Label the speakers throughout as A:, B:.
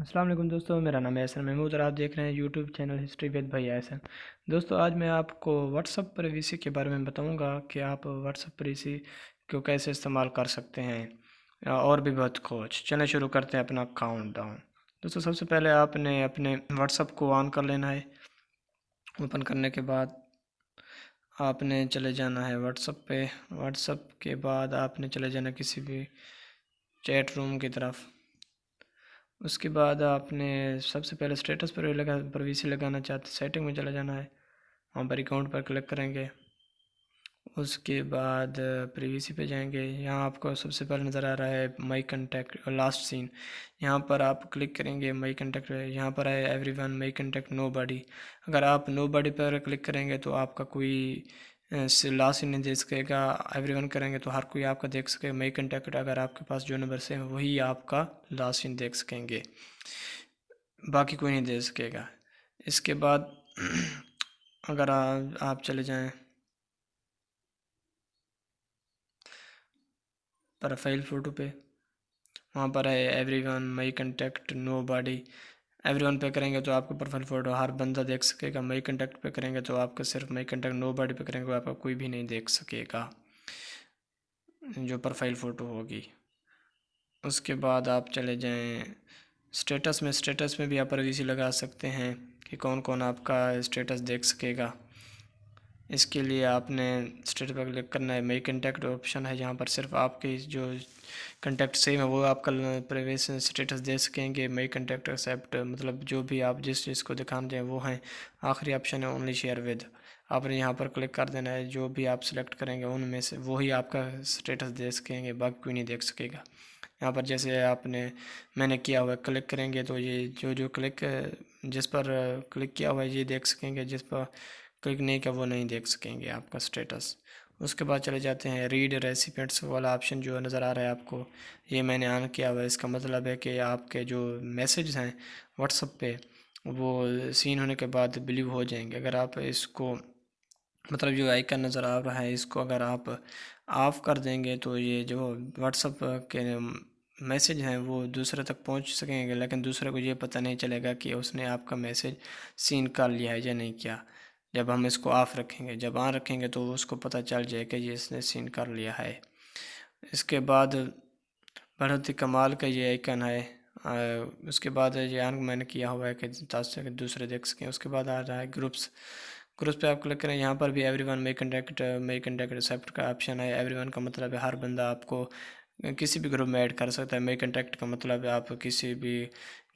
A: अस्सलाम वालेकुम दोस्तों, मेरा नाम है एहसन महमूद और आप देख रहे हैं यूट्यूब चैनल हिस्ट्री विद भाई एहसन। दोस्तों, आज मैं आपको व्हाट्सअप प्राइवेसी के बारे में बताऊंगा कि आप व्हाट्सअप प्राइवेसी को कैसे इस्तेमाल कर सकते हैं और भी बहुत कुछ। चलें शुरू करते हैं अपना काउंटडाउन। दोस्तों, सबसे पहले आपने अपने व्हाट्सअप को ऑन कर लेना है। ओपन करने के बाद आपने चले जाना है व्हाट्सअप पे। व्हाट्सअप के बाद आपने चले जाना किसी भी चैट रूम की तरफ। उसके बाद आपने सबसे पहले स्टेटस पर प्राइवेसी लगाना चाहते सेटिंग में चला जाना है। वहाँ पर अकाउंट पर क्लिक करेंगे। उसके बाद प्राइवेसी पे जाएंगे। यहाँ आपको सबसे पहले नज़र आ रहा है माई कंटेक्ट लास्ट सीन। यहाँ पर आप क्लिक करेंगे माई कंटेक्ट। यहाँ पर है एवरीवन माई कंटेक्ट नो बडी। अगर आप नो बडी पर क्लिक करेंगे तो आपका कोई लास्ट सीन नहीं देख सकेगा। एवरीवन करेंगे तो हर कोई आपका देख सकेगा माई कंटेक्ट। अगर आपके पास जो नंबर से वही आपका लास्ट सीन देख सकेंगे, बाकी कोई नहीं दे सकेगा। इसके बाद अगर आप चले जाएं प्रोफाइल फ़ोटो पे, वहाँ पर है everyone my contact nobody. Everyone पे करेंगे तो आपका प्रोफाइल फ़ोटो हर बंदा देख सकेगा। माई कंटेक्ट पे करेंगे तो आपका सिर्फ माई कंटेक्ट नो बॉडी पे करेंगे तो आपका कोई भी नहीं देख सकेगा जो प्रोफाइल फ़ोटो होगी। उसके बाद आप चले जाएं स्टेटस में। स्टेटस में भी आप प्राइवेसी लगा सकते हैं कि कौन कौन आपका स्टेटस देख सकेगा। इसके लिए आपने स्टेटस पर क्लिक करना है। मेक कंटेक्ट ऑप्शन है, जहाँ पर सिर्फ आपके जो कंटेक्ट सेम है वो आपका प्राइवेसी स्टेटस दे सकेंगे। मेक कंटेक्ट एक्सेप्ट मतलब जो भी आप जिस चीज़ को दिखाना चाहें वो हैं। आखिरी ऑप्शन है ओनली शेयर विद। आपने यहाँ पर क्लिक कर देना है। जो भी आप सिलेक्ट करेंगे उनमें से वही आपका स्टेटस दे सकेंगे, बाकी कोई नहीं देख सकेगा। यहाँ पर जैसे मैंने किया हुआ है, क्लिक करेंगे तो ये जो क्लिक जिस पर क्लिक किया हुआ है ये देख सकेंगे, जिस पर क्लिक नहीं किया वो नहीं देख सकेंगे आपका स्टेटस। उसके बाद चले जाते हैं रीड रेसिपिएंट्स वाला ऑप्शन जो नज़र आ रहा है आपको, ये मैंने ऑन किया हुआ है। इसका मतलब है कि आपके जो मैसेज हैं व्हाट्सएप पे वो सीन होने के बाद ब्लू हो जाएंगे। अगर आप इसको मतलब जो आइकन नज़र आ रहा है इसको अगर आप ऑफ़ कर देंगे तो ये जो व्हाट्सएप के मैसेज हैं वो दूसरे तक पहुंच सकेंगे, लेकिन दूसरे को ये पता नहीं चलेगा कि उसने आपका मैसेज सीन कर लिया है या नहीं किया। जब हम इसको ऑफ़ रखेंगे, जब ऑन रखेंगे तो उसको पता चल जाएगा ये इसने सीन कर लिया है। इसके बाद बहुत ही कमाल का ये आइकन है। उसके बाद ये ऑन मैंने किया हुआ है कि ताकि दूसरे देख सकें। उसके बाद आ रहा है ग्रुप्स। ग्रुप्स पे आप क्लिक करें। यहाँ पर भी एवरीवन मे कंटेक्ट एक्सेप्ट का ऑप्शन है। एवरीवन का मतलब है हर बंदा आपको किसी भी ग्रुप में ऐड कर सकता है। मे कंटेक्ट का मतलब है आप किसी भी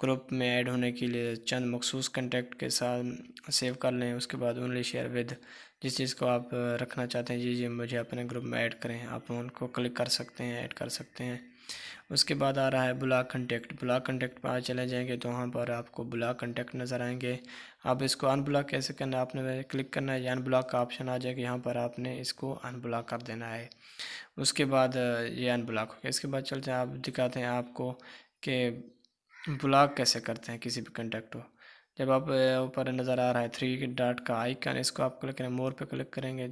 A: ग्रुप में ऐड होने के लिए चंद मखसूस कंटेक्ट के साथ सेव कर लें। उसके बाद ओनली शेयर विद, जिस चीज़ को आप रखना चाहते हैं जी मुझे अपने ग्रुप में ऐड करें, आप उनको क्लिक कर सकते हैं, ऐड कर सकते हैं। उसके बाद आ रहा है ब्लॉक कंटेक्ट। ब्लॉक कंटेक्ट पर चले जाएंगे तो वहाँ पर आपको ब्लॉक कंटेक्ट नज़र आएंगे। आप इसको अनब्लॉक कैसे करना है, आपने क्लिक करना है, या अनब्लॉक का ऑप्शन आ जाएगा। यहाँ पर आपने इसको अनब्लॉक कर देना है। उसके बाद ये अनब्लॉक हो गया। इसके बाद चलते हैं, आप दिखाते हैं आपको कि ब्लॉक कैसे करते हैं किसी भी कंटेक्ट को। जब आप ऊपर नज़र आ रहा है थ्री डॉट का आइकन, इसको आप क्लिक करें, मोर पे क्लिक करेंगे,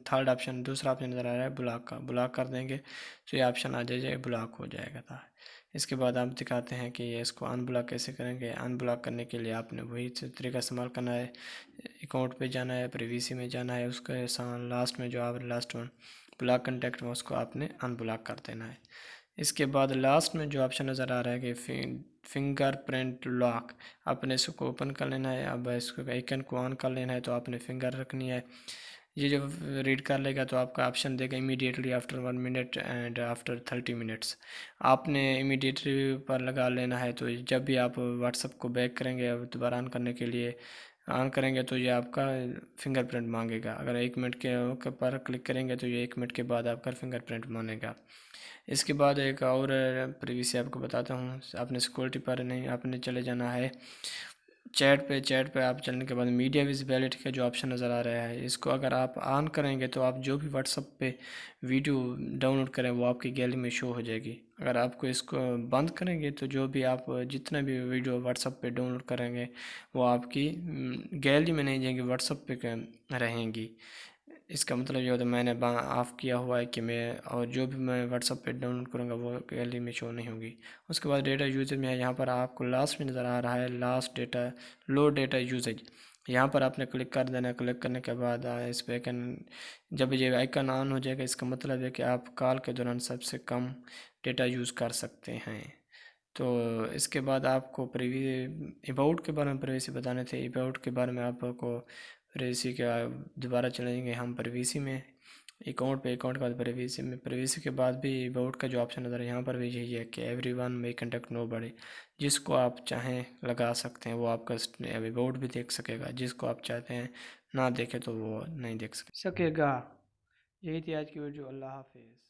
A: थर्ड ऑप्शन दूसरा ऑप्शन नज़र आ रहा है ब्लॉक का, ब्लॉक कर देंगे तो ये ऑप्शन आ जाएगा, ब्लॉक हो जाएगा था। इसके बाद आप दिखाते हैं कि ये इसको अनब्लॉक कैसे करेंगे। अनब्लॉक करने के लिए आपने वही तरीका इस्तेमाल करना है। अकाउंट पे जाना है, प्राइवेसी में जाना है, उसके साथ लास्ट में जो आप लास्ट वन ब्लॉक कंटेक्ट में उसको आपने अनब्लॉक कर देना है। इसके बाद लास्ट में जो ऑप्शन नज़र आ रहा है कि फिंगरप्रिंट लॉक, आपने इसको ओपन कर लेना है। अब इसको आइकन को ऑन कर लेना है तो आपने फिंगर रखनी है। ये जब रीड कर लेगा तो आपका ऑप्शन देगा immediately after 1 minute and after 30 minutes. आपने इमीडिएटली पर लगा लेना है। तो जब भी आप व्हाट्सएप को बैक करेंगे दोबारा ऑन करने के लिए ऑन करेंगे तो ये आपका फिंगरप्रिंट मांगेगा। अगर 1 मिनट के पर क्लिक करेंगे तो ये 1 मिनट के बाद आपका फिंगरप्रिंट मांगेगा। इसके बाद एक और प्रीवियस आपको बताता हूँ। आपने सिक्योरिटी पर नहीं, आपने चले जाना है चैट पे आप चलने के बाद मीडिया विजिबिलिटी का जो ऑप्शन नज़र आ रहा है, इसको अगर आप ऑन करेंगे तो आप जो भी व्हाट्सएप पे वीडियो डाउनलोड करें वो आपकी गैलरी में शो हो जाएगी। अगर आपको इसको बंद करेंगे तो जो भी आप जितना भी वीडियो व्हाट्सएप पे डाउनलोड करेंगे वो आपकी गैलरी में नहीं जाएंगी, व्हाट्सएप पे रहेंगी। इसका मतलब ये होता है मैंने ऑफ़ किया हुआ है कि मैं, और जो भी मैं व्हाट्सअप पे डाउनलोड करूँगा वो गैलरी में शो नहीं होगी। उसके बाद डेटा यूजेज में यहाँ पर आपको लास्ट में नज़र आ रहा है लास्ट डेटा, लो डेटा यूजेज। यहाँ पर आपने क्लिक कर देना। क्लिक करने के बाद इस पे जब ये आइकन ऑन हो जाएगा, इसका मतलब है कि आप कॉल के दौरान सबसे कम डेटा यूज़ कर सकते हैं। तो इसके बाद आपको अबाउट के बारे में प्राइवेसी बताने थे। अबाउट के बारे में आपको प्राइवेसी का दोबारा चलेंगे हम प्राइवेसी में, अकाउंट पे, अकाउंट के बाद प्राइवेसी में। प्राइवेसी के बाद भी अबाउट का जो ऑप्शन नज़र है यहाँ पर भी यही है कि एवरीवन मे कंटेक्ट नोबडी। जिसको आप चाहें लगा सकते हैं, वो आपका अबाउट भी देख सकेगा। जिसको आप चाहते हैं ना देखे तो वो नहीं देख सकेगा। यही थी आज की वीडियो। अल्लाह हाफिज़।